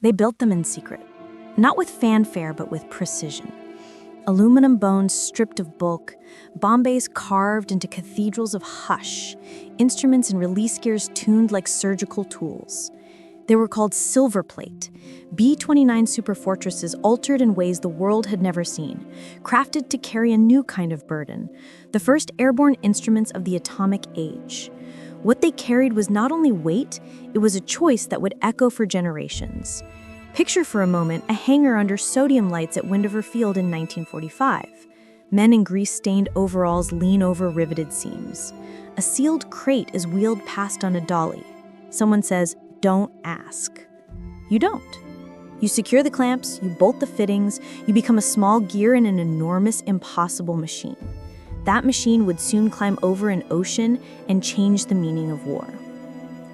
They built them in secret, not with fanfare but with precision. Aluminum bones stripped of bulk, bomb bays carved into cathedrals of hush, instruments and release gears tuned like surgical tools. They were called Silverplate, B-29 superfortresses altered in ways the world had never seen, crafted to carry a new kind of burden, the first airborne instruments of the atomic age. What they carried was not only weight, it was a choice that would echo for generations. Picture for a moment a hangar under sodium lights at Wendover Field in 1945. Men in grease-stained overalls lean over riveted seams. A sealed crate is wheeled past on a dolly. Someone says, "Don't ask." You don't. You secure the clamps, you bolt the fittings, you become a small gear in an enormous, impossible machine. That machine would soon climb over an ocean and change the meaning of war.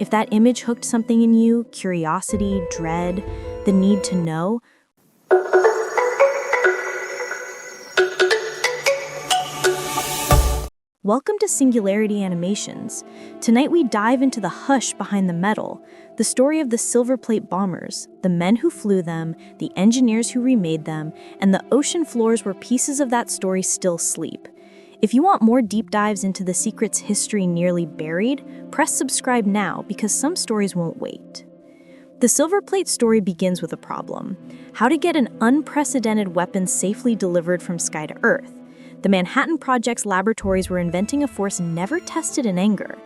If that image hooked something in you, curiosity, dread, the need to know, welcome to Singularity Animations. Tonight we dive into the hush behind the metal, the story of the Silverplate bombers, the men who flew them, the engineers who remade them, and the ocean floors where pieces of that story still sleep. If you want more deep dives into the secret's history nearly buried, press subscribe now because some stories won't wait. The Silverplate story begins with a problem: how to get an unprecedented weapon safely delivered from sky to Earth. The Manhattan Project's laboratories were inventing a force never tested in anger.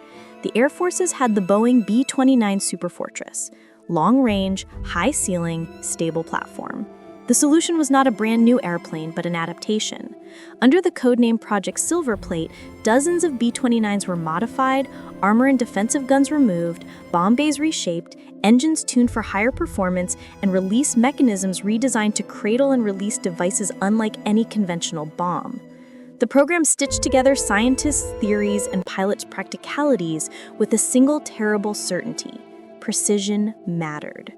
The Air Forces had the Boeing B-29 Superfortress, long-range, high-ceiling, stable platform. The solution was not a brand new airplane, but an adaptation. Under the codename Project Silverplate, dozens of B-29s were modified, armor and defensive guns removed, bomb bays reshaped, engines tuned for higher performance, and release mechanisms redesigned to cradle and release devices unlike any conventional bomb. The program stitched together scientists' theories and pilots' practicalities with a single terrible certainty: precision mattered.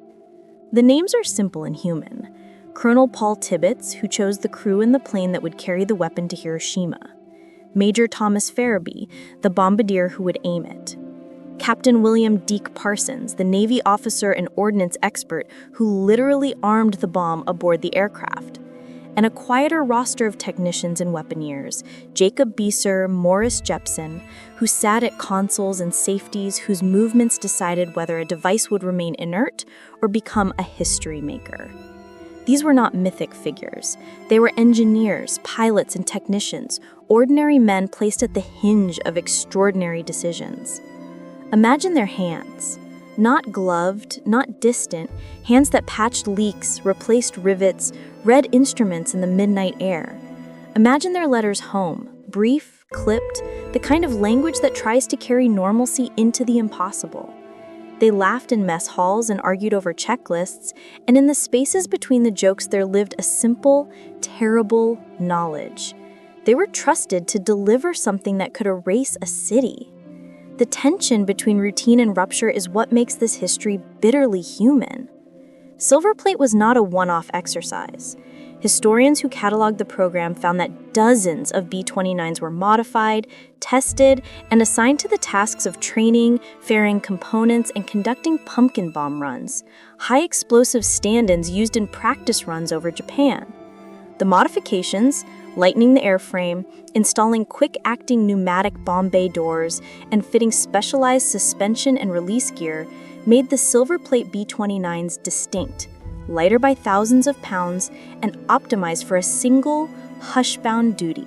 The names are simple and human. Colonel Paul Tibbets, who chose the crew in the plane that would carry the weapon to Hiroshima. Major Thomas Farabee, the bombardier who would aim it. Captain William Deke Parsons, the Navy officer and ordnance expert who literally armed the bomb aboard the aircraft. And a quieter roster of technicians and weaponeers, Jacob Beeser, Morris Jepson, who sat at consoles and safeties whose movements decided whether a device would remain inert or become a history maker. These were not mythic figures. They were engineers, pilots, and technicians, ordinary men placed at the hinge of extraordinary decisions. Imagine their hands. Not gloved, not distant, hands that patched leaks, replaced rivets, read instruments in the midnight air. Imagine their letters home, brief, clipped, the kind of language that tries to carry normalcy into the impossible. They laughed in mess halls and argued over checklists, and in the spaces between the jokes there lived a simple, terrible knowledge. They were trusted to deliver something that could erase a city. The tension between routine and rupture is what makes this history bitterly human. Silverplate was not a one-off exercise. Historians who cataloged the program found that dozens of B-29s were modified, tested, and assigned to the tasks of training, fairing components, and conducting pumpkin bomb runs, high-explosive stand-ins used in practice runs over Japan. The modifications, lightening the airframe, installing quick-acting pneumatic bomb bay doors, and fitting specialized suspension and release gear, made the Silverplate B-29s distinct, lighter by thousands of pounds, and optimized for a single, hush-bound duty.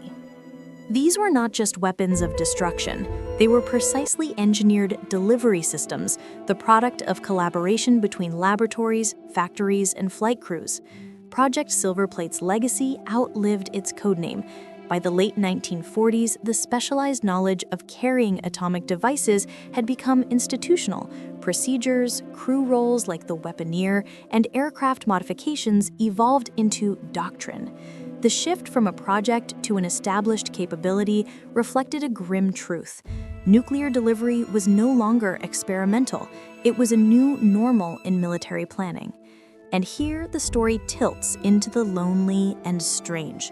These were not just weapons of destruction. They were precisely engineered delivery systems, the product of collaboration between laboratories, factories, and flight crews. Project Silverplate's legacy outlived its codename. By the late 1940s, the specialized knowledge of carrying atomic devices had become institutional. Procedures, crew roles like the weaponeer, and aircraft modifications evolved into doctrine. The shift from a project to an established capability reflected a grim truth. Nuclear delivery was no longer experimental. It was a new normal in military planning. And here the story tilts into the lonely and strange.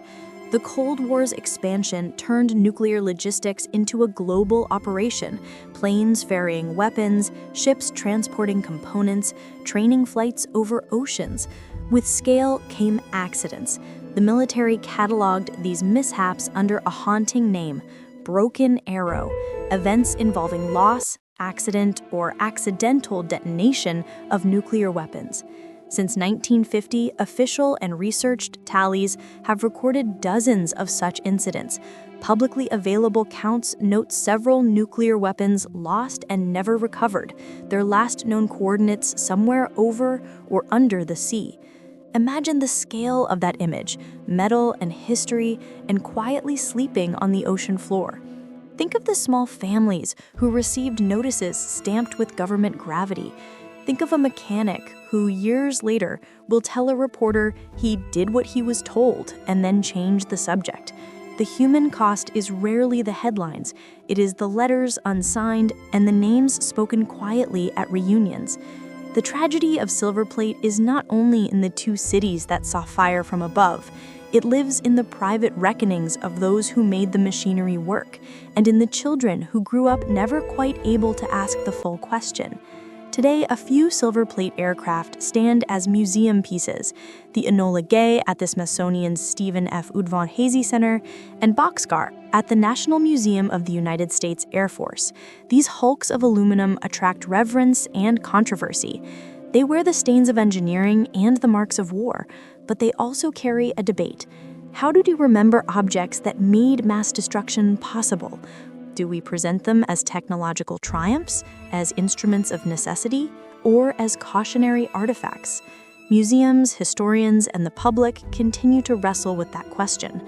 The Cold War's expansion turned nuclear logistics into a global operation, planes ferrying weapons, ships transporting components, training flights over oceans. With scale came accidents. The military cataloged these mishaps under a haunting name, Broken Arrow, events involving loss, accident, or accidental detonation of nuclear weapons. Since 1950, official and researched tallies have recorded dozens of such incidents. Publicly available counts note several nuclear weapons lost and never recovered, their last known coordinates somewhere over or under the sea. Imagine the scale of that image, metal and history, and quietly sleeping on the ocean floor. Think of the small families who received notices stamped with government gravity. Think of a mechanic who years later will tell a reporter he did what he was told and then changed the subject. The human cost is rarely the headlines. It is the letters unsigned and the names spoken quietly at reunions. The tragedy of Silverplate is not only in the two cities that saw fire from above. It lives in the private reckonings of those who made the machinery work, and in the children who grew up never quite able to ask the full question. Today, a few Silverplate aircraft stand as museum pieces: the Enola Gay at the Smithsonian's Stephen F. Udvar-Hazy Center, and Boxcar at the National Museum of the United States Air Force. These hulks of aluminum attract reverence and controversy. They wear the stains of engineering and the marks of war, but they also carry a debate. How do we remember objects that made mass destruction possible? Do we present them as technological triumphs, as instruments of necessity, or as cautionary artifacts? Museums, historians, and the public continue to wrestle with that question.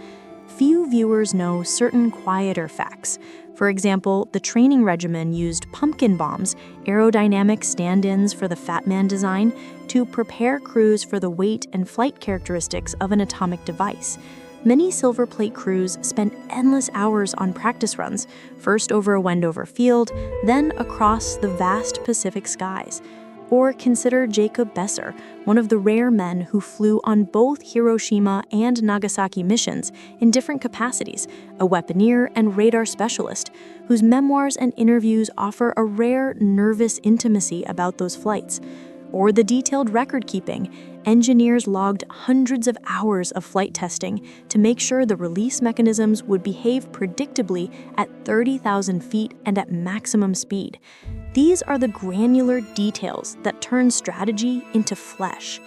Few viewers know certain quieter facts. For example, the training regimen used pumpkin bombs, aerodynamic stand-ins for the Fat Man design, to prepare crews for the weight and flight characteristics of an atomic device. Many Silverplate crews spent endless hours on practice runs, first over Wendover Field, then across the vast Pacific skies. Or consider Jacob Besser, one of the rare men who flew on both Hiroshima and Nagasaki missions in different capacities, a weaponeer and radar specialist, whose memoirs and interviews offer a rare, nervous intimacy about those flights. Or the detailed record-keeping. Engineers logged hundreds of hours of flight testing to make sure the release mechanisms would behave predictably at 30,000 feet and at maximum speed. These are the granular details that turn strategy into flesh.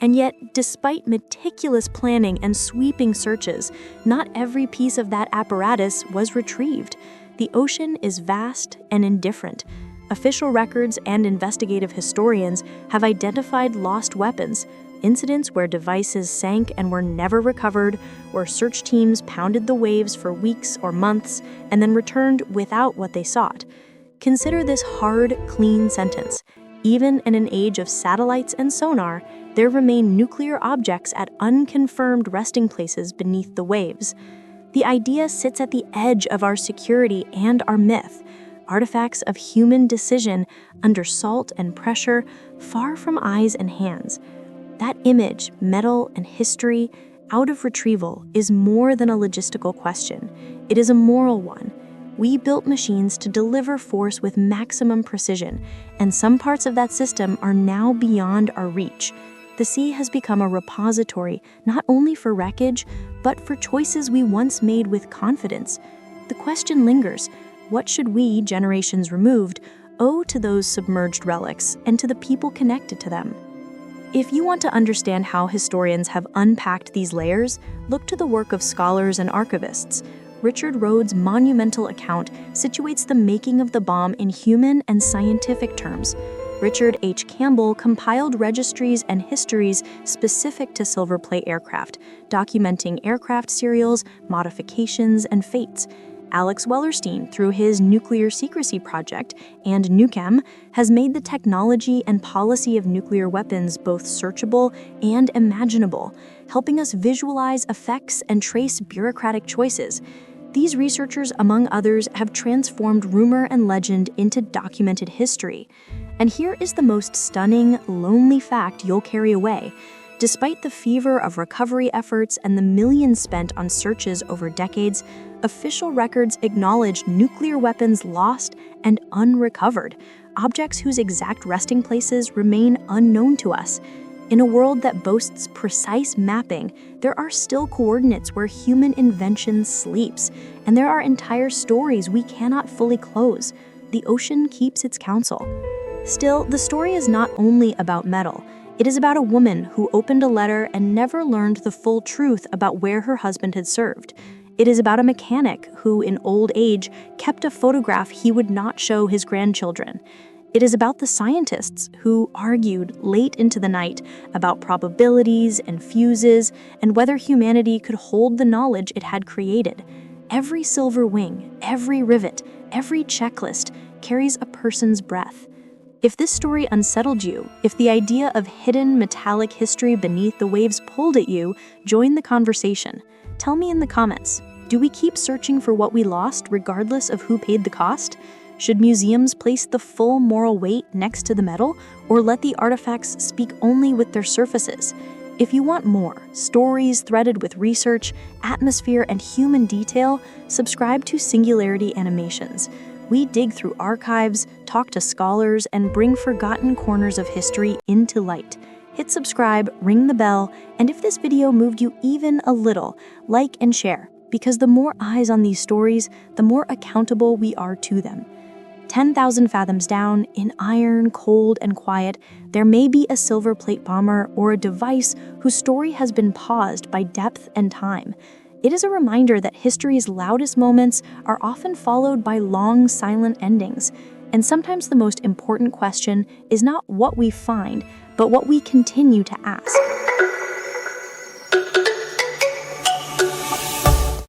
And yet, despite meticulous planning and sweeping searches, not every piece of that apparatus was retrieved. The ocean is vast and indifferent. Official records and investigative historians have identified lost weapons, incidents where devices sank and were never recovered, where search teams pounded the waves for weeks or months and then returned without what they sought. Consider this hard, clean sentence. Even in an age of satellites and sonar, there remain nuclear objects at unconfirmed resting places beneath the waves. The idea sits at the edge of our security and our myth. Artifacts of human decision under salt and pressure, far from eyes and hands. That image, metal and history, out of retrieval, is more than a logistical question. It is a moral one. We built machines to deliver force with maximum precision, and some parts of that system are now beyond our reach. The sea has become a repository not only for wreckage, but for choices we once made with confidence. The question lingers: what should we, generations removed, owe to those submerged relics and to the people connected to them? If you want to understand how historians have unpacked these layers, look to the work of scholars and archivists. Richard Rhodes' monumental account situates the making of the bomb in human and scientific terms. Richard H. Campbell compiled registries and histories specific to Silverplate aircraft, documenting aircraft serials, modifications, and fates. Alex Wellerstein, through his Nuclear Secrecy Project and NUChem, has made the technology and policy of nuclear weapons both searchable and imaginable, helping us visualize effects and trace bureaucratic choices. These researchers, among others, have transformed rumor and legend into documented history. And here is the most stunning, lonely fact you'll carry away. Despite the fever of recovery efforts and the millions spent on searches over decades, official records acknowledge nuclear weapons lost and unrecovered, objects whose exact resting places remain unknown to us. In a world that boasts precise mapping, there are still coordinates where human invention sleeps, and there are entire stories we cannot fully close. The ocean keeps its counsel. Still, the story is not only about metal. It is about a woman who opened a letter and never learned the full truth about where her husband had served. It is about a mechanic who, in old age, kept a photograph he would not show his grandchildren. It is about the scientists who argued late into the night about probabilities and fuses and whether humanity could hold the knowledge it had created. Every silver wing, every rivet, every checklist carries a person's breath. If this story unsettled you, if the idea of hidden metallic history beneath the waves pulled at you, join the conversation. Tell me in the comments, do we keep searching for what we lost regardless of who paid the cost? Should museums place the full moral weight next to the metal, or let the artifacts speak only with their surfaces? If you want more, stories threaded with research, atmosphere, and human detail, subscribe to Singularity Animations. We dig through archives, talk to scholars, and bring forgotten corners of history into light. Hit subscribe, ring the bell, and if this video moved you even a little, like and share, because the more eyes on these stories, the more accountable we are to them. 10,000 fathoms down, in iron, cold, and quiet, there may be a Silverplate bomber or a device whose story has been paused by depth and time. It is a reminder that history's loudest moments are often followed by long, silent endings. And sometimes the most important question is not what we find, but what we continue to ask.